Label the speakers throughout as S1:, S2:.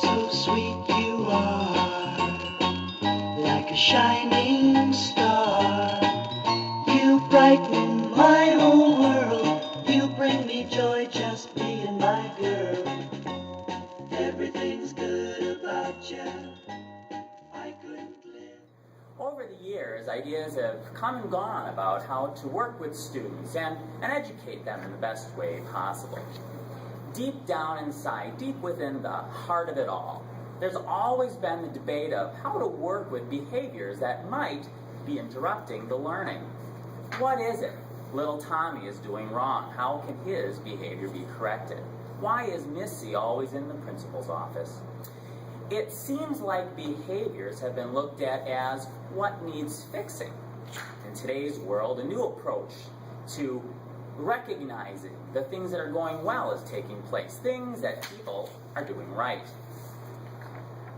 S1: So sweet you are, like a shining star. You brighten my whole world. You bring me joy just being my girl. Everything's good about you. I couldn't live.
S2: Over the years, ideas have come and gone about how to work with students and educate them in the best way possible. Deep down inside, deep within the heart of it all, there's always been the debate of how to work with behaviors that might be interrupting the learning. What is it little Tommy is doing wrong? How can his behavior be corrected? Why is Missy always in the principal's office? It seems like behaviors have been looked at as what needs fixing. In today's world, a new approach to recognizing the things that are going well is taking place, things that people are doing right.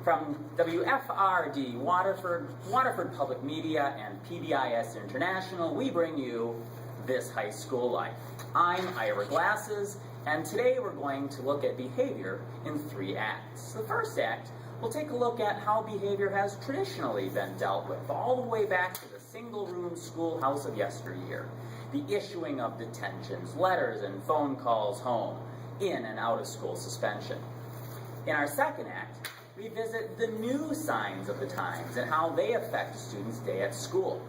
S2: From WFRD, Waterford Public Media, and PBIS International, we bring you This High School Life. I'm Ira Glasses, and today we're going to look at behavior in 3 acts. The first act, we'll take a look at how behavior has traditionally been dealt with, all the way back to the single-room schoolhouse of yesteryear. The issuing of detentions, letters and phone calls home, in and out of school suspension. In our second act, we visit the new signs of the times and how they affect a student's day at school.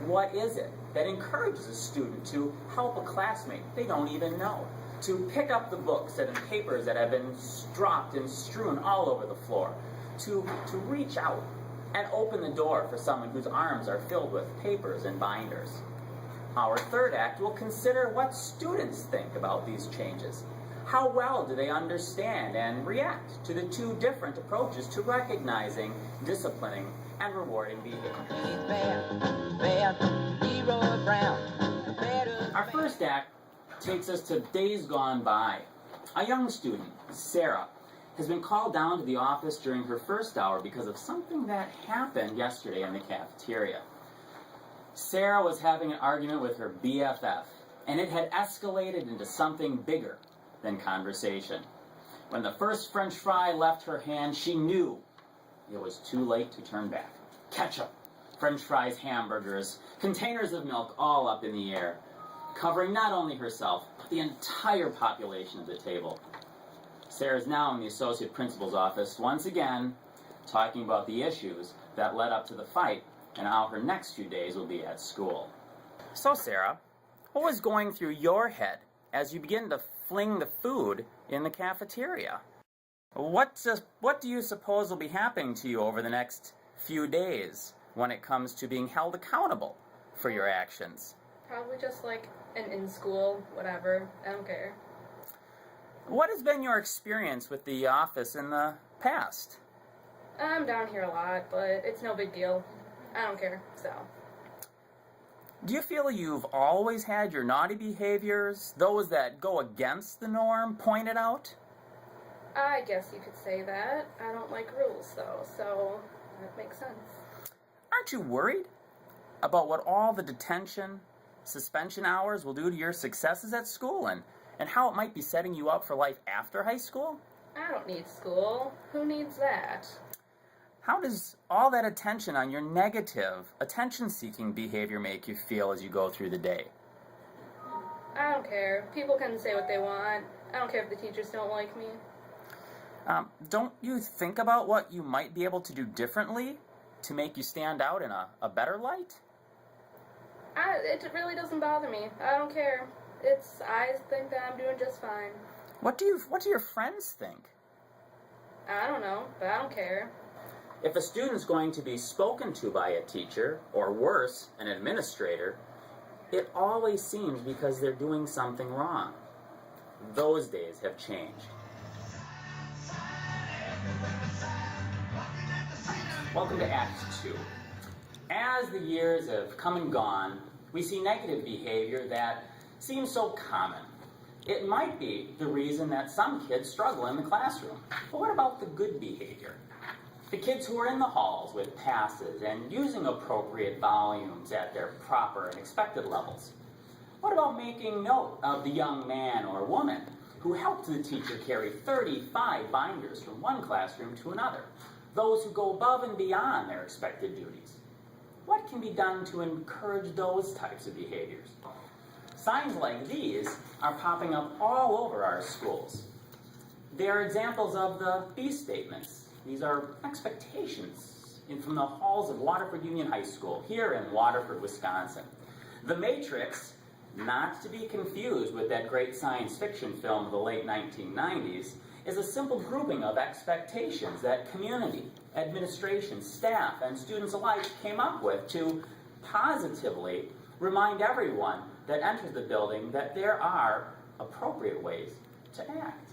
S2: What is it that encourages a student to help a classmate they don't even know, to pick up the books and papers that have been dropped and strewn all over the floor, to reach out and open the door for someone whose arms are filled with papers and binders? Our third act will consider what students think about these changes. How well do they understand and react to the 2 different approaches to recognizing, disciplining, and rewarding behavior? Our first act takes us to days gone by. A young student, Sarah, has been called down to the office during her first hour because of something that happened yesterday in the cafeteria. Sarah was having an argument with her BFF, and it had escalated into something bigger than conversation. When the first French fry left her hand, she knew it was too late to turn back. Ketchup, French fries, hamburgers, containers of milk, all up in the air, covering not only herself, but the entire population of the table. Sarah's now in the associate principal's office, once again, talking about the issues that led up to the fight and how her next few days will be at school. So, Sarah, what was going through your head as you begin to fling the food in the cafeteria? What do you suppose will be happening to you over the next few days when it comes to being held accountable for your actions?
S3: Probably just like an in-school, whatever. I don't care.
S2: What has been your experience with the office in the past?
S3: I'm down here a lot, but it's no big deal. I don't care, so.
S2: Do you feel you've always had your naughty behaviors, those that go against the norm, pointed out?
S3: I guess you could say that. I don't like rules, though, so that makes sense.
S2: Aren't you worried about what all the detention, suspension hours will do to your successes at school and how it might be setting you up for life after high school?
S3: I don't need school. Who needs that?
S2: How does all that attention on your negative, attention-seeking behavior make you feel as you go through the day?
S3: I don't care. People can say what they want. I don't care if the teachers don't like me.
S2: Don't you think about what you might be able to do differently to make you stand out in a better light?
S3: It really doesn't bother me. I don't care. I think that I'm doing just fine.
S2: What do your friends think?
S3: I don't know, but I don't care.
S2: If a student's going to be spoken to by a teacher, or worse, an administrator, it always seems because they're doing something wrong. Those days have changed. Welcome to Act 2. As the years have come and gone, we see negative behavior that seems so common. It might be the reason that some kids struggle in the classroom. But what about the good behavior? The kids who are in the halls with passes and using appropriate volumes at their proper and expected levels. What about making note of the young man or woman who helped the teacher carry 35 binders from one classroom to another? Those who go above and beyond their expected duties. What can be done to encourage those types of behaviors? Signs like these are popping up all over our schools. They are examples of the B statements. These are expectations from the halls of Waterford Union High School, here in Waterford, Wisconsin. The Matrix, not to be confused with that great science fiction film of the late 1990s, is a simple grouping of expectations that community, administration, staff, and students alike came up with to positively remind everyone that enters the building that there are appropriate ways to act.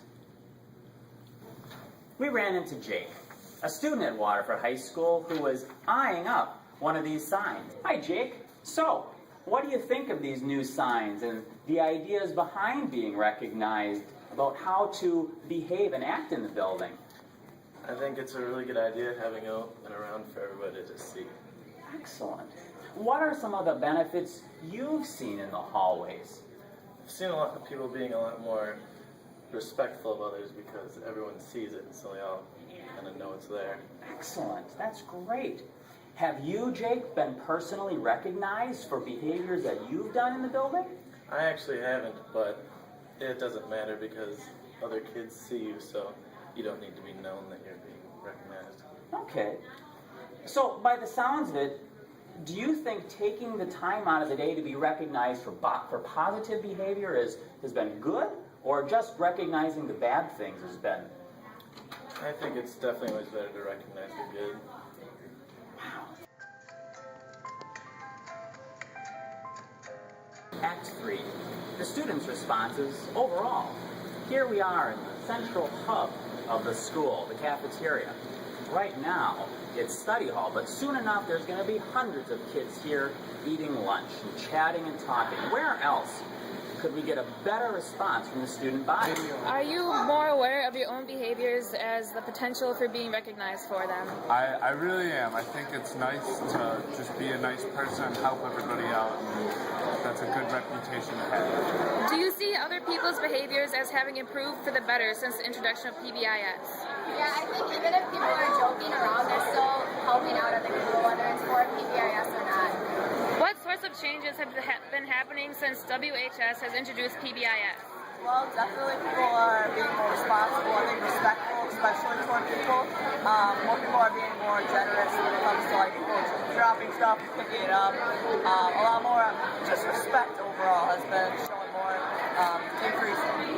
S2: We ran into Jake, a student at Waterford High School who was eyeing up one of these signs. Hi, Jake. So, what do you think of these new signs and the ideas behind being recognized about how to behave and act in the building?
S4: I think it's a really good idea having it around for everybody to see.
S2: Excellent. What are some of the benefits you've seen in the hallways?
S4: I've seen a lot of people being a lot more respectful of others because everyone sees it, so they all kind of know it's there.
S2: Excellent. That's great. Have you, Jake, been personally recognized for behaviors that you've done in the building?
S4: I actually haven't, but it doesn't matter because other kids see you, so you don't need to be known that you're being recognized.
S2: Okay. So, by the sounds of it, do you think taking the time out of the day to be recognized for positive behavior has been good, or just recognizing the bad things has been?
S4: I think it's definitely always better to recognize the good.
S2: Wow. Act 3. The students' responses overall. Here we are in the central hub of the school, the cafeteria. Right now, it's study hall, but soon enough there's going to be hundreds of kids here eating lunch and chatting and talking. Where else could we get a better response from the student body?
S5: Are you more aware of your own behaviors as the potential for being recognized for them?
S6: I really am. I think it's nice to just be a nice person and help everybody out, and that's a good reputation to have.
S5: Do you see other people's behaviors as having improved for the better since the introduction of PBIS?
S7: Yeah, I think even if people are joking around, they're still helping out at the school, whether it's for PBIS or not.
S5: What sorts of changes have been happening since WHS has introduced PBIS?
S8: Well, definitely people are being more responsible and being respectful, especially toward people. More people are being more generous when it comes to like people dropping stuff, picking it up. A lot more just respect overall has been showing more increasing.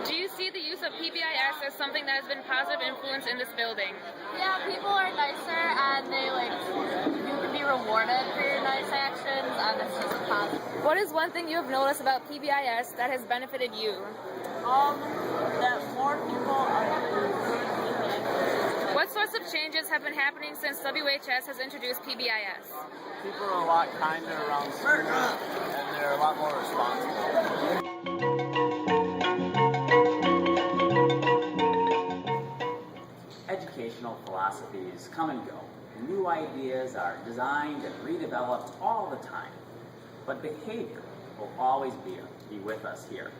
S5: Do you see the use of PBIS as something that has been a positive influence in this building?
S7: Yeah, people are nicer and you can be rewarded for your nice actions, and it's just a positive.
S5: What is one thing you have noticed about PBIS that has benefited you?
S8: That more people are doing good behavior.
S5: What sorts of changes have been happening since WHS has introduced PBIS?
S6: People are a lot kinder around school, and they're a lot more responsible.
S2: Educational philosophies come and go. New ideas are designed and redeveloped all the time. But behavior will always be with us here.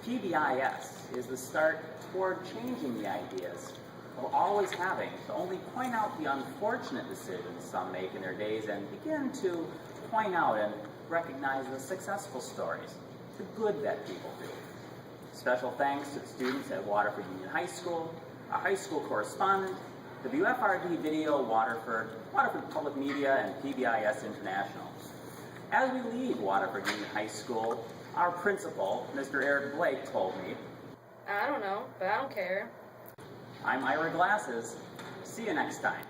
S2: PBIS is the start toward changing the ideas of always having to only point out the unfortunate decisions some make in their days and begin to point out and recognize the successful stories, the good that people do. Special thanks to the students at Waterford Union High School, our high school correspondent, WFRD Video Waterford, Waterford Public Media, and PBIS International. As we leave Waterford Union High School, our principal, Mr. Eric Blake, told me,
S3: I don't know, but I don't care.
S2: I'm Ira Glasses. See you next time.